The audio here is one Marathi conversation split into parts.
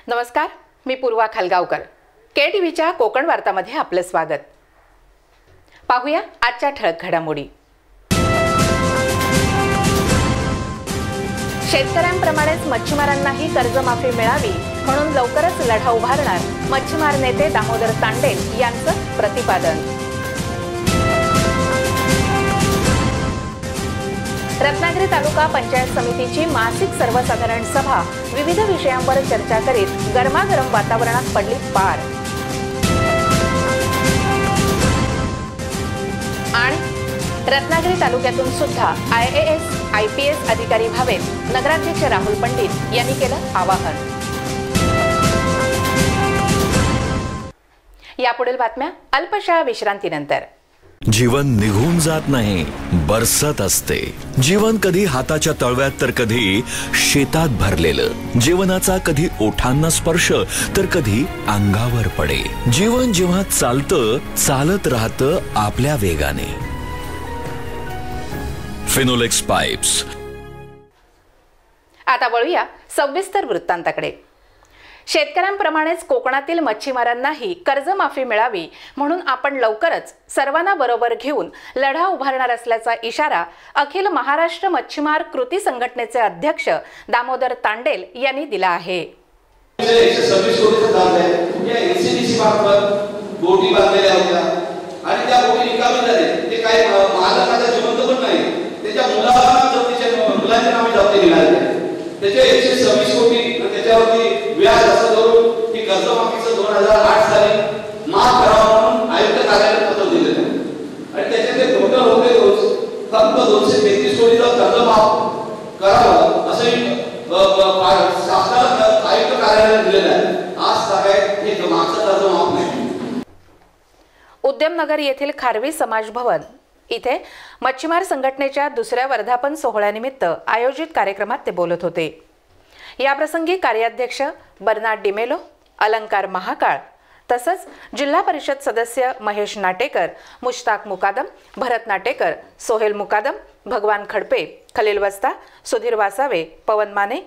नमस्कार, मी पूर्वा खालगावकर. KTVच्या कोकण वार्तामध्ये आपले स्वागत. पाहूया आजच्या ठळक घडामोडी. शेतकऱ्यांप्रमाणेच मच्छीमारांनाही कर्जमाफी मिळावी म्हणून लवकरच लढा उभारणार मच्छीमार नेते दामोदर तांडेल यांचं प्रतिपादन. रत्नागिरी तालुका पंचायत समितीची मासिक सर्वसाधारण सभा विविध विषयांवर चर्चा करीत गरमागरम वातावरणात पडली पार. आणि रत्नागिरी तालुक्यातून सुद्धा IAS IPS अधिकारी व्हावेत, नगराध्यक्ष राहुल पंडित यांनी केलं आवाहन. यापुढील बातम्या अल्पशा विश्रांतीनंतर. जीवन निघून जात नाही, बरसत असते. जीवन कधी हाताच्या तळव्यात तर कधी शेतात भरलेलं. जीवनाचा कधी ओठांना स्पर्श तर कधी अंगावर पडे. जीवन जेव्हा चालतं चालत राहतं आपल्या वेगाने. फिनोलेक्स पाइप्स. आता वळूया सविस्तर वृत्तांताकडे. शेतकऱ्यांप्रमाणेच कोकणातील मच्छीमारांनाही कर्जमाफी मिळावी म्हणून आपण लवकरच सर्वांना बरोबर घेऊन लढा उभारणार असल्याचा इशारा अखिल महाराष्ट्र मच्छीमार कृती संघटनेचे अध्यक्ष दामोदर तांडेल यांनी दिला आहे. बोटी बांधलेल्या होत्या आणि त्या बोटी निकामी झाले. ते काही मालकाचा जिवंत पण नाही, त्याच्या मुलांच्या नावे जप्ती मिळाली. त्याचे 126 कोटी आणि त्याच्यावरती व्याज असं धरून ही कर्जमाफीचं 2008 साली माफ करावं म्हणून आयुक्त कार्यालयात पत्र दिलेलं आहे. आणि त्याचे ते टोटल होते फक्त 233 कोटीचा कर्ज माफ करावं असंही शासनाला आयुक्त कार्यालयात दिलेलं आहे. आज काय हे मागचं कर्ज माफ नाही. उद्यमनगर येथील खारवी समाज भवन इथे मच्छीमार संघटनेच्या दुसऱ्या वर्धापन सोहळ्यानिमित्त आयोजित कार्यक्रमात ते बोलत होते. याप्रसंगी कार्याध्यक्ष बर्नार्ड डिमेलो, अलंकार महाकाळ तसंच जिल्हा परिषद सदस्य महेश नाटेकर, मुश्ताक मुकादम, भरत नाटेकर, सोहेल मुकादम, भगवान खडपे, खलील वस्ता, सुधीर वासावे, पवन माने,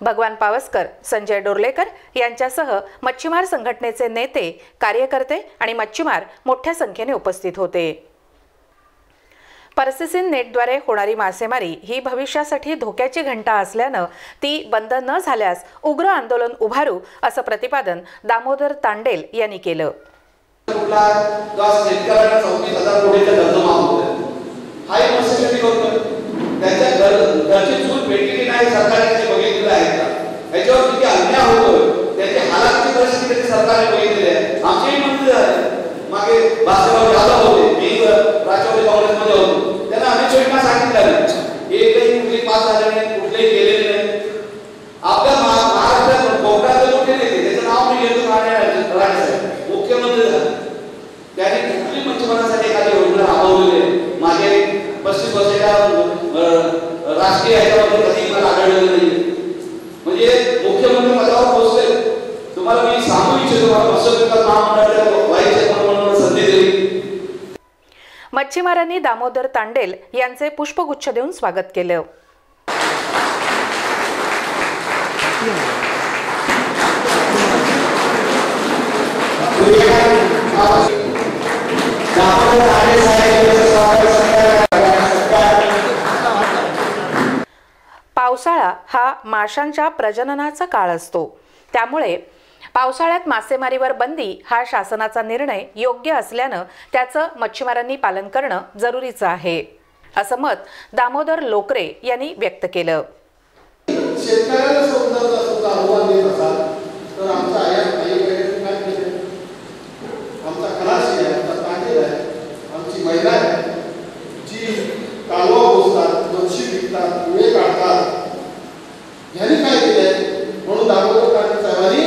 भगवान पावसकर, संजय डोर्लेकर यांच्यासह मच्छीमार संघटनेचे नेते, कार्यकर्ते आणि मच्छीमार मोठ्या संख्येने उपस्थित होते. पर्सिसिन नेटद्वारे होणारी मासेमारी ही भविष्यासाठी धोक्याची घंटा असल्यानं ती बंद न झाल्यास उग्र आंदोलन उभारू असं प्रतिपादन दामोदर तांडेल यांनी केलं. राष्ट्रीय म्हणजे मुख्यमंत्री पदावर पोहोचले. तुम्हाला मी सांगू इच्छितो संधी दिली. मच्छीमारांनी दामोदर तांडेल यांचे पुष्पगुच्छ देऊन स्वागत केलं. पावसाळा हा माशांच्या प्रजननाचा काळ असतो. त्यामुळे पावसाळ्यात मासेमारीवर बंदी हा शासनाचा निर्णय योग्य असल्यानं त्याचं मच्छीमारांनी पालन करणं जरुरीचं आहे असं मत दामोदर लोकरे यांनी व्यक्त केलं. शेतकऱ्याला समजा आव्हान देत असाल तर आमचा आमचा खलासी आहे, आमचा तांडेल आहे, आमची महिला आहे जी कालवा पोचतात, मच्छी विकतात, पुळे काढतात. यांनी काय केलंय म्हणून दामोदर तांडेल साहेबांनी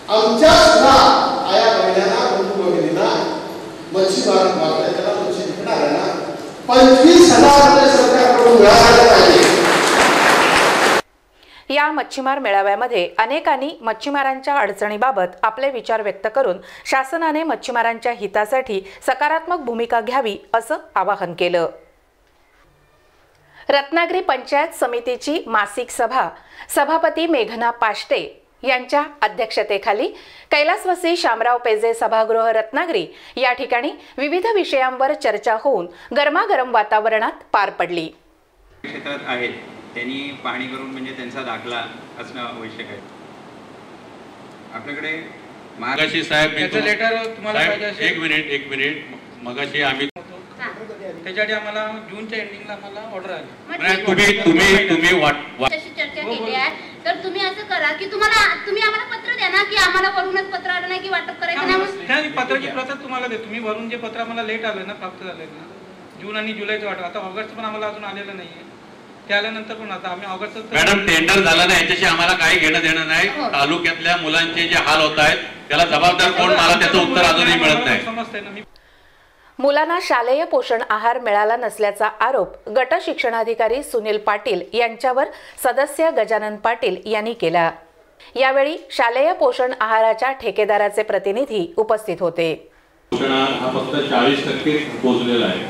आमच्या सुद्धा आया महिन्यांना बंधू भगिनींना मच्छी मारण्याला मच्छी विकणाऱ्यांना 25,000 रुपये सरकारकडून मिळाले पाहिजे. या मच्छीमार मेळाव्यामध्ये अनेकांनी मच्छीमारांच्या अडचणीबाबत आपले विचार व्यक्त करून शासनाने मच्छीमारांच्या हितासाठी सकारात्मक भूमिका घ्यावी असं आवाहन केलं. रत्नागिरी पंचायत समितीची मासिक सभा सभापती मेघना पाष्टे यांच्या अध्यक्षतेखाली कैलासवासी शामराव पेजे सभागृह रत्नागिरी या ठिकाणी विविध विषयांवर चर्चा होऊन गरमागरम वातावरणात पार पडली. क्षेत्रात आहेत त्यांनी पाहणी करून म्हणजे त्यांचा दाखला असणं आवश्यक आहे. आपल्याकडे मगाशी साहेब लेटर तुम्हाला पाहिजे. एक मिनिट मगाशी आम्ही त्याच्यासाठी आम्हाला जूनच्या एंडिंगला आम्हाला ऑर्डर आली. तुम्ही तशी चर्चा केली आहे. तर तुम्ही असं करा की तुम्ही आम्हाला पत्र द्या ना, की आम्हाला वरूनच पत्र आलं नाही की वाटप करायचं नाही. पत्राची प्रत तुम्हाला दे. तुम्ही वरून जे पत्र आम्हाला लेट आलं ना, प्राप्त झालंय ना, जून आणि जुलैचं वाटप. आता ऑगस्ट पण आम्हाला अजून आलेलं नाहीये. ते आल्यानंतर पण आता आम्ही ऑगस्ट. मॅडम टेंडर झालं नाही याच्याशी आम्हाला काही घेणं देणं नाही. तालुक्यातल्या मुलांचे जे हाल होत आहेत त्याला जबाबदार कोण, मला त्याचं उत्तर अजूनही मिळत नाही. समजतंय ना. मुलांना शालेय पोषण आहार मिळाला नसल्याचा आरोप गट शिक्षणाधिकारी सुनील पाटील यांच्यावर सदस्य गजानन पाटील यांनी केला. यावेळी शालेय पोषण आहाराच्या ठेकेदाराचे प्रतिनिधी उपस्थित होते. पोषण आहार हा फक्त 40% पोहोचलेला आहे.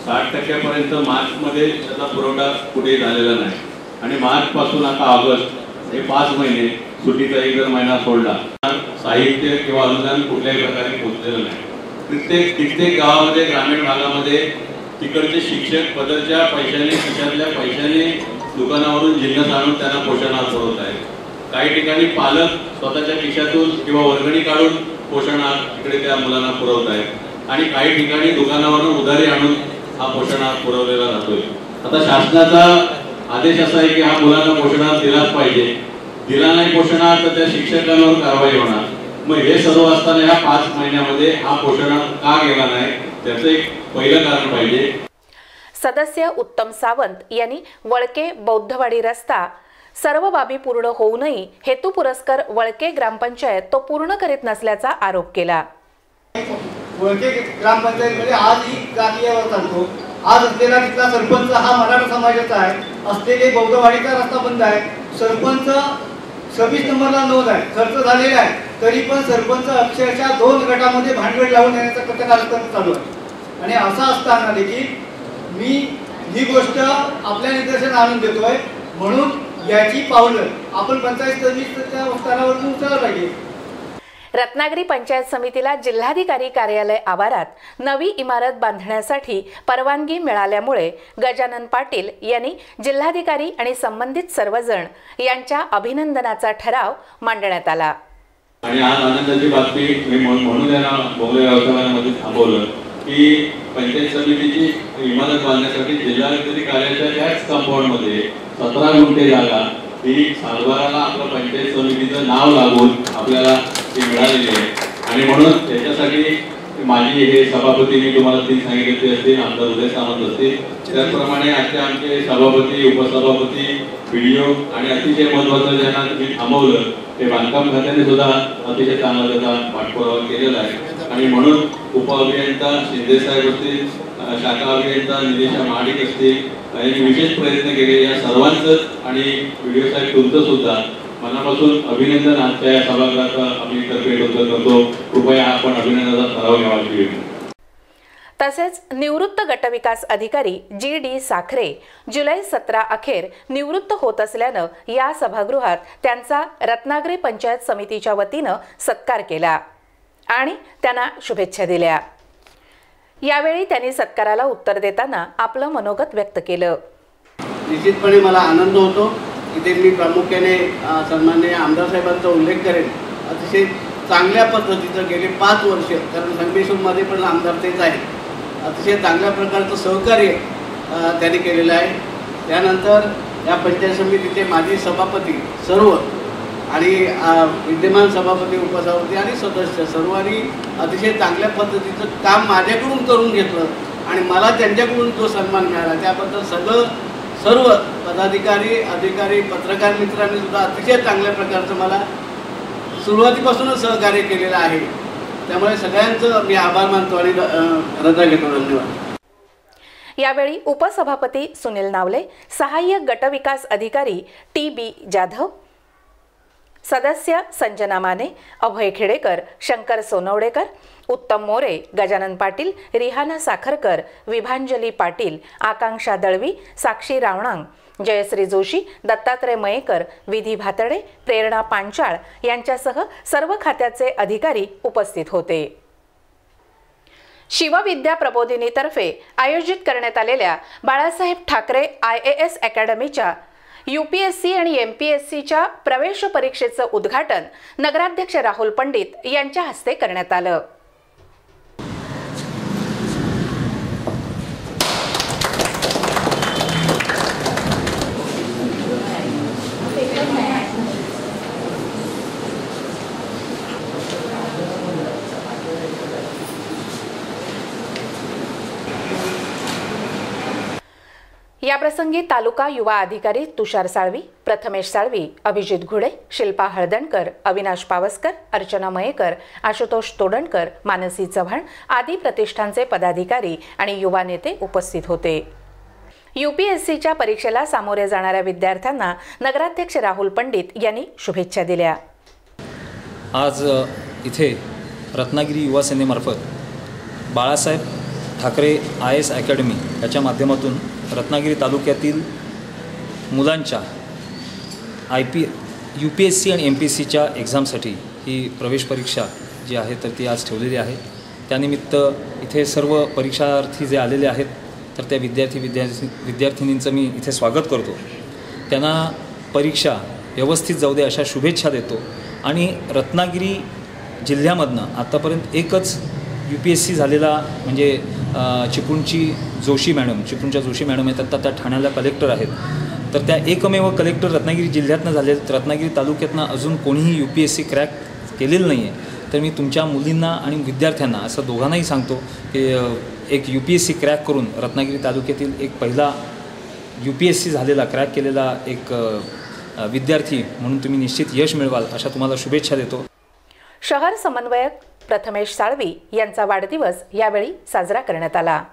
60% मार्चमध्ये त्याचा पुरवठा कुठेही झालेला नाही आणि मार्च पासून आता ऑगस्ट हे 5 महिने सुट्टीचा एक जर महिना सोडला साहित्य किंवा अनुदान कुठल्याही प्रकारे पोहोचलेलं नाही. कित्येक गावामध्ये ग्रामीण भागामध्ये तिकडचे शिक्षक पदरच्या पैशाने खिशातल्या पैशाने दुकानावरून जिन्नस आणून त्यांना पोषण आहार पुरवत आहेत. काही ठिकाणी पालक स्वतःच्या खिशातून किंवा वर्गणी काढून पोषण आहार तिकडे त्या मुलांना पुरवत आहेत आणि काही ठिकाणी दुकानावरून उधारी आणून हा पोषण आहार पुरवलेला जातोय. आता शासनाचा आदेश असा आहे की हा मुलांना पोषण आहार दिलाच पाहिजे. दिला नाही पोषण आहार तर त्या शिक्षकांवर कारवाई होणार. मग हे सर्व असताना या 5 महिन्यामध्ये हा पोषण का गेला नाही त्याचं एक पहिलं कारण पाहिजे. सदस्य उत्तम सावंत यांनी वळके बौद्धवाडी रस्ता सर्व बाबी पूर्ण होऊनही हेतू पुरस्कर वळके ग्रामपंचायत तो पूर्ण करीत नसल्याचा आरोप केला. वळके ग्रामपंचायतमध्ये आजही कार्यावर चालतो. आज असलेला तिथला सरपंच हा मराठा समाजाचा आहे. असलेले बौद्धवाडीचा रस्ता बंद आहे. सरपंच 26 नंबरला नोंद आहे. खर्च झालेला आहे तरी पण सरपंच अक्षरशः 2 गटामध्ये भांडवल लावून देण्याचा कार्यक्रम चालू आहे. आणि असं असताना देखील मी ही गोष्ट आपल्या निदर्शनास आणून देतोय. म्हणून याची पावलं आपण पंचायत समितीच्या स्तरावरून उचलला पाहिजे. रत्नागिरी पंचायत समितीला जिल्हाधिकारी कार्यालय आवारात नवी इमारत बांधण्यासाठी परवानगी मिळाल्यामुळे गजानन पाटील यांनी जिल्हाधिकारी आणि संबंधित सर्वजण यांच्या अभिनंदनाचा ठराव मांडण्यात आला. आणि आज आनंदाची बातमी मी म्हणून यांना बोगले व्यवस्थापनामध्ये थांबवलं की पंचायत समितीची इमारत बांधण्यासाठी जिल्हाधिकारी कार्यालयाच्या त्याच कंपाऊंडमध्ये 17 गुंठे जागा ही सातबाराला आपलं पंचायत समितीचं नाव लागून आपल्याला ती मिळालेली आहे. आणि म्हणून त्याच्यासाठी माझी हे सभापती मी तुम्हाला 3 सांगितले असतील, आमदार उदय सामंत असतील, त्याचप्रमाणे आजचे आमचे सभापती उपसभापती व्हिडिओ आणि अतिशय महत्त्वाचं ज्यांना तुम्ही थांबवलं ते बांधकाम खात्याने सुद्धा अतिशय चांगला त्याचा पाठपुरावा केलेला आहे. आणि म्हणून उपअभियंता शिंदे साहेब असतील, शाखा अभियंता निलेशा महाडिक असतील यांनी विशेष प्रयत्न केले. या सर्वांचंच आणि व्हिडिओ साहेब तुमचं सुद्धा मनापासून अभिनंदन. आजच्या या सभागृहाचा आम्ही तर्फे करतो. कृपया आपण अभिनंदनाचा ठराव घ्यावा. तसेच निवृत्त गटविकास अधिकारी GD साखरे जुलै 17 अखेर निवृत्त होत असल्यानं या सभागृहात त्यांचा रत्नागिरी पंचायत समितीच्या वतीनं सत्कार केला आणि त्यांना शुभेच्छा दिल्या. यावेळी त्यांनी सत्काराला उत्तर देताना आपलं मनोगत व्यक्त केलं. निश्चितपणे मला आनंद होतो. इथे मी प्रामुख्याने सन्माननीय आमदार साहेबांचा उल्लेख करेन. अतिशय चांगल्या पद्धतीचं गेले 5 वर्ष, कारण संगमेश्वरमध्ये पण आमदार तेच आहे, अतिशय चांगल्या प्रकारचं सहकार्य त्यांनी केलेलं आहे. त्यानंतर या पंचायत समितीचे माजी सभापती सर्व आणि विद्यमान सभापती उपसभापती आणि सदस्य सर्वांनी अतिशय चांगल्या पद्धतीचं काम माझ्याकडून करून घेतलं आणि मला त्यांच्याकडून जो सन्मान मिळाला त्याबद्दल सर्व पदाधिकारी अधिकारी पत्रकार मित्रांनी सुद्धा अतिशय चांगल्या प्रकारचं मला सुरुवातीपासूनच सहकार्य केलेलं आहे. त्यामुळे सगळ्यांचं मी आभार मानतो आणि रजा घेतो. धन्यवाद. यावेळी उपसभापती सुनील नावले, सहाय्यक गटविकास अधिकारी TB जाधव, सदस्य संजना माने, अभय खेडेकर, शंकर सोनवडेकर, उत्तम मोरे, गजानन पाटील, रिहाना साखरकर, विभांजली पाटील, आकांक्षा दळवी, साक्षी रावणांग, जयश्री जोशी, दत्तात्रय मयेकर, विधी भातडे, प्रेरणा पांचाळ यांच्यासह सर्व खात्याचे अधिकारी उपस्थित होते. शिवविद्या प्रबोधिनीतर्फे आयोजित करण्यात आलेल्या बाळासाहेब ठाकरे IAS अकॅडमीच्या UPSC आणि MPSCच्या प्रवेश परीक्षेचं उद्घाटन नगराध्यक्ष राहुल पंडित यांच्या हस्ते करण्यात आलं. याप्रसंगी तालुका युवा अधिकारी तुषार साळवी, प्रथमेश साळवी, अभिजित घुडे, शिल्पा हळदणकर, अविनाश पावसकर, अर्चना मयेकर, आशुतोष तोडणकर, मानसी चव्हाण आदी प्रतिष्ठानचे पदाधिकारी आणि युवा नेते उपस्थित होते. UPSCच्या परीक्षेला सामोरे जाणाऱ्या विद्यार्थ्यांना नगराध्यक्ष राहुल पंडित यांनी शुभेच्छा दिल्या. आज इथे रत्नागिरी युवा सेनेमार्फत बाळासाहेब ठाकरे IAS अकॅडमी याच्या माध्यमातून रत्नागिरी तालुक्यातील मुलांच्या UPSC आणि MPSCच्या एक्झामसाठी ही प्रवेश परीक्षा जी आहे तर ती आज ठेवलेली आहे. त्यानिमित्त इथे सर्व परीक्षार्थी जे आलेले आहेत तर त्या विद्यार्थिनींचं मी इथे स्वागत करतो. त्यांना परीक्षा व्यवस्थित जाऊ दे अशा शुभेच्छा देतो. आणि रत्नागिरी जिल्ह्यामधनं आत्तापर्यंत एकच UPSC झालेला म्हणजे चिपळूणच्या जोशी मॅडम आहेत, आता त्या ठाण्याला कलेक्टर आहेत. तर त्या एकमेव कलेक्टर रत्नागिरी जिल्ह्यातनं झाले. रत्नागिरी तालुक्यातनं अजून कोणीही UPSC क्रॅक केलेलं नाही आहे. तर मी तुमच्या मुलींना आणि विद्यार्थ्यांना असं दोघांनाही सांगतो की एक UPSC क्रॅक करून रत्नागिरी तालुक्यातील एक पहिला UPSC झालेला क्रॅक केलेला एक विद्यार्थी म्हणून तुम्ही निश्चित यश मिळवाल अशा तुम्हाला शुभेच्छा देतो. शहर समन्वयक प्रथमेश साळवी यांचा वाढदिवस यावेळी साजरा करण्यात आला.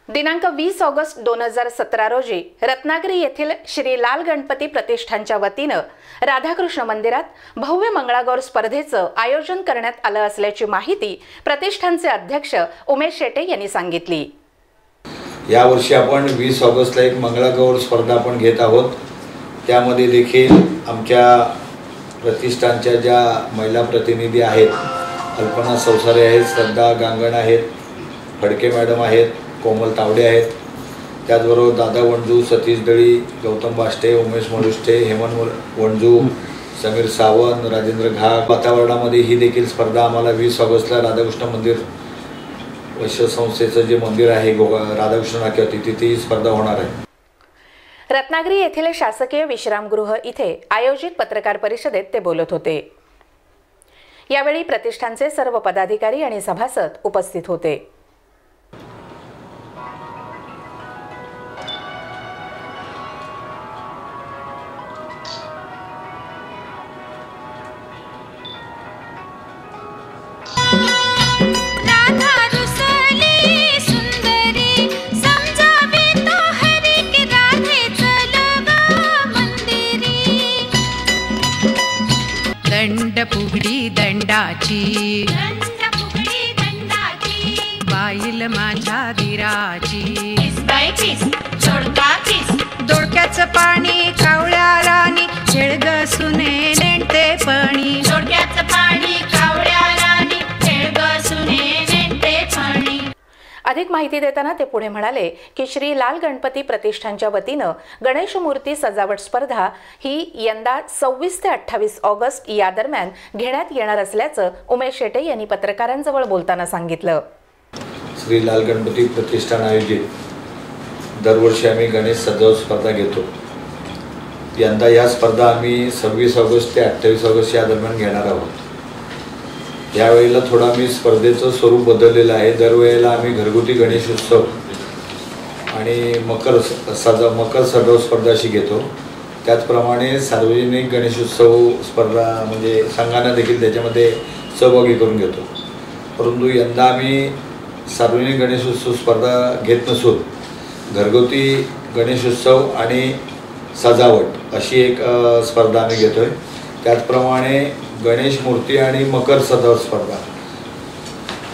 दिनांक 20 ऑगस्ट 2017 रोजी रत्नागिरी येथील श्री लाल गणपती प्रतिष्ठानच्या वतीनं राधाकृष्ण मंदिरात भव्य मंगळागौर स्पर्धेचं आयोजन करण्यात आलं असल्याची माहिती प्रतिष्ठानचे अध्यक्ष उमेश शेटे यांनी सांगितली. यावर्षी आपण 20 ऑगस्टला एक मंगळागौर स्पर्धा आपण घेत आहोत. त्यामध्ये देखील आमच्या प्रतिष्ठानच्या ज्या महिला प्रतिनिधी आहेत, कल्पना सौसारे आहेत, श्रद्धा गांगण आहेत, फडके मॅडम आहेत, कोमल तावडे आहेत, त्याचबरोबर दादा वंजू, सतीश दळी, गौतम बाष्टे, उमेश मलुष्टे, हेमंत वंजू, समीर सावंत, राजेंद्र घाग वातावरणामध्ये ही देखील स्पर्धा आम्हाला 20 ऑगस्टला राधाकृष्ण मंदिर वैश्य संस्थेचं जे मंदिर आहे राधाकृष्ण नाक्यावरती तिथे ही स्पर्धा होणार आहे. रत्नागिरी येथील शासकीय विश्रामगृह इथे आयोजित पत्रकार परिषदेत ते बोलत होते. यावेळी प्रतिष्ठानचे सर्व पदाधिकारी आणि सभासद उपस्थित होते. फुगडी दंडाची बाईल माझ्या दिराची दोडक्याचं पाणी कावळ्या राणी खेळग सुने नेणते पणी दोडक्याचं पाणी कावळ्या राणी खेळग सुने नेणते पणी. अधिक माहिती देताना ते पुढे म्हणाले की श्री लाल गणपती प्रतिष्ठानच्या वतीनं गणेश मूर्ती सजावट स्पर्धा ही यंदा 26 ते 28 ऑगस्ट या दरम्यान घेण्यात येणार असल्याचं उमेश शेटे यांनी पत्रकारांजवळ बोलताना सांगितलं. श्री लाल गणपती प्रतिष्ठान आयोजित दरवर्षी आम्ही गणेश सजावट स्पर्धा घेतो. यंदा या स्पर्धा आम्ही 26 ऑगस्ट ते 28 ऑगस्ट या दरम्यान घेणार आहोत. यावेळेला थोडा मी स्पर्धेचं स्वरूप बदललेलं आहे. दरवेळेला आम्ही घरगुती गणेश उत्सव आणि मकर सडव स्पर्धा अशी घेतो. त्याचप्रमाणे सार्वजनिक गणेशोत्सव स्पर्धा म्हणजे संघांना देखील त्याच्यामध्ये सहभागी करून घेतो. परंतु यंदा आम्ही सार्वजनिक गणेशोत्सव स्पर्धा घेत नसून घरगुती गणेशोत्सव आणि सजावट अशी एक स्पर्धा आम्ही घेतो आहे. त्याचप्रमाणे गणेश मूर्ती आणि मकर सजावट स्पर्धा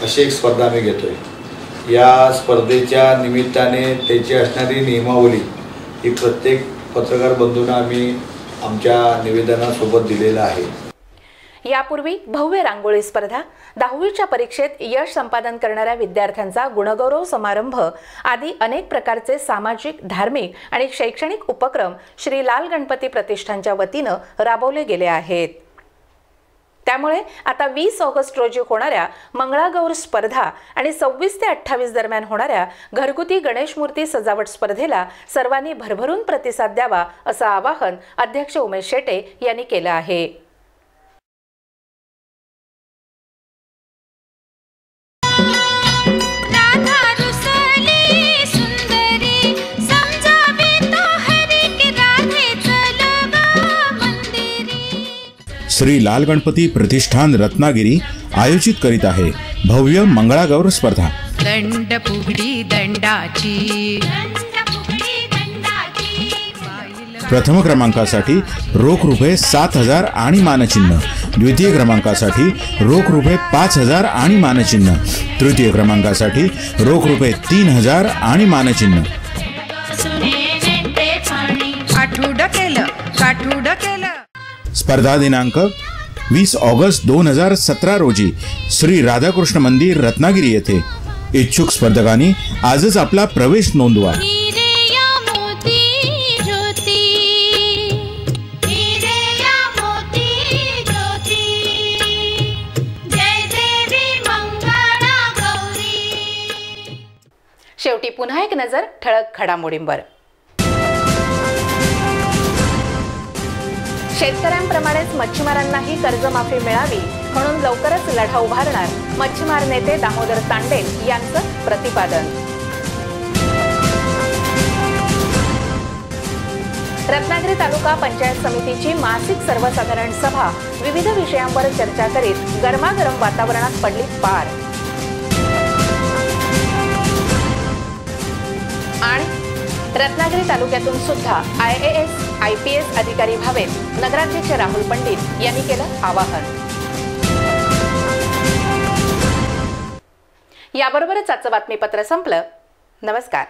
अशी एक स्पर्धा आम्ही घेतो आहे. या स्पर्धेच्या निमित्ताने त्याची असणारी नियमावली ही प्रत्येक पत्रकार बंधूंना आम्ही आमच्या निवेदनासोबत दिलेलं आहे. यापूर्वी भव्य रांगोळी स्पर्धा, 10वीच्या परीक्षेत यश संपादन करणाऱ्या विद्यार्थ्यांचा गुणगौरव समारंभ आदी अनेक प्रकारचे सामाजिक, धार्मिक आणि शैक्षणिक उपक्रम श्री लाल गणपती प्रतिष्ठानच्या वतीनं राबवले गेले आहेत. त्यामुळे आता 20 ऑगस्ट रोजी होणाऱ्या मंगळागौर स्पर्धा आणि 26 ते 28 दरम्यान होणाऱ्या घरगुती गणेश मूर्ती सजावट स्पर्धेला सर्वांनी भरभरून प्रतिसाद द्यावा असं आवाहन अध्यक्ष उमेश शेटे यांनी केलं आहे. श्री लाल गणपती प्रतिष्ठान रत्नागिरी आयोजित करीत आहे भव्य मंगळागौर स्पर्धा. दंड फुगडी दंडाची, प्रथम क्रमांकासाठी रोख रुपये 7,000 आणि मानचिन्ह, द्वितीय क्रमांकासाठी रोख रुपये 5,000 आणि मानचिन्ह, तृतीय क्रमांकासाठी रोख रुपये 3,000 आणि मानचिन्ह. काठूड केलं. स्पर्धा दिनांक 20 ऑगस्ट 2017 रोजी श्री राधाकृष्ण मंदिर रत्नागिरी येथे. इच्छुक स्पर्धकांनी आजच आपला प्रवेश नोंदवा. शेवटी पुन्हा एक नजर ठळक घडामोडींवर. शेतकऱ्यांप्रमाणेच मच्छीमारांनाही कर्जमाफी मिळावी म्हणून लवकरच लढा उभारणार मच्छीमार नेते दामोदर तांडेल यांचं प्रतिपादन. रत्नागिरी तालुका पंचायत समितीची मासिक सर्वसाधारण सभा विविध विषयांवर चर्चा करीत गरमागरम वातावरणात पडली पार. आणि रत्नागिरी तालुक्यातून सुद्धा IAS IPS अधिकारी व्हावेत नगराध्यक्ष राहुल पंडित यांनी केलं आवाहन. याबरोबरच आजचं बातमीपत्र संपलं. नमस्कार.